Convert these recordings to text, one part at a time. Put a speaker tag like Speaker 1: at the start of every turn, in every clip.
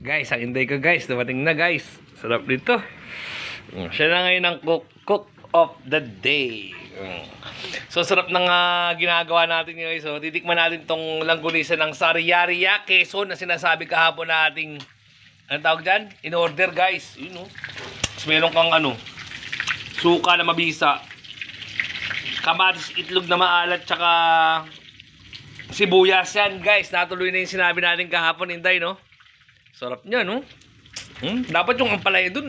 Speaker 1: Guys, ang inday ko guys, dumating na guys. Sarap dito. Siya na ngayon ang cook of the day. So sarap ng ginagawa natin guys. So titikman natin tong langgulisa ng Sariaria, Quezon na sinasabi kahapon na ating anong tawag dyan? In order guys. Yun o. Tapos meron kang suka na mabisa, kamatis, itlog na maalat, tsaka sibuyas yan guys. Natuloy na yung sinabi natin kahapon, Inday, no? Sarap niya, no? Dapat yung ampalaya dun,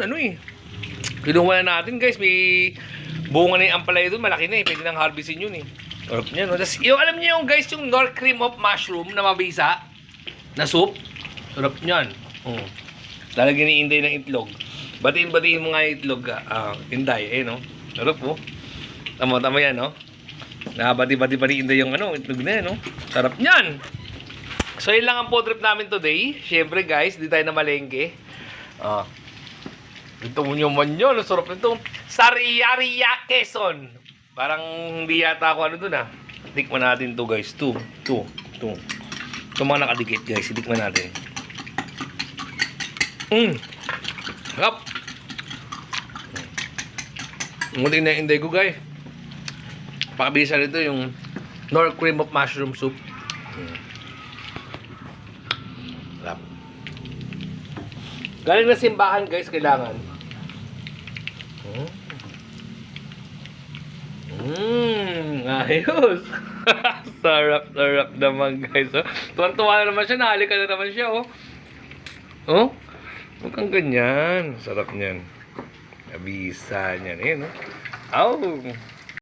Speaker 1: kinuha na natin guys. May bunga na yung ampalaya dun, malaki na pwede nang harvestin yun Sarap niya, no? Tapos yung alam niyo yung guys, yung nor cream of mushroom na mabisa na soup, sarap niyan. Lalagyan ni Inday ng itlog. Batiin mo nga yung itlog, Inday, no? Sarap po. Tama yan, no? Nabati pa ni Inday yung itlog na yan, no? Sarap niyan. So yun lang ang food trip namin today. Siyempre guys, di tayo na malengke. Ito mo naman yun. Ang sarap nito. Sariaria, Quezon. Parang hindi yata ako dun Tikman natin to guys. Ito mga nakadikit guys. Tikman natin. Sarap. Muli na Inday ko guys. Pakabisa nito yung nor cream of mushroom soup. Sarap. Galing na simbahan guys, kailangan. Ayos. Sarap naman guys. Tuwan-tuwa na naman siya, nahalik na naman siya huwag kang ganyan. Sarap niyan. Kabisa niyan,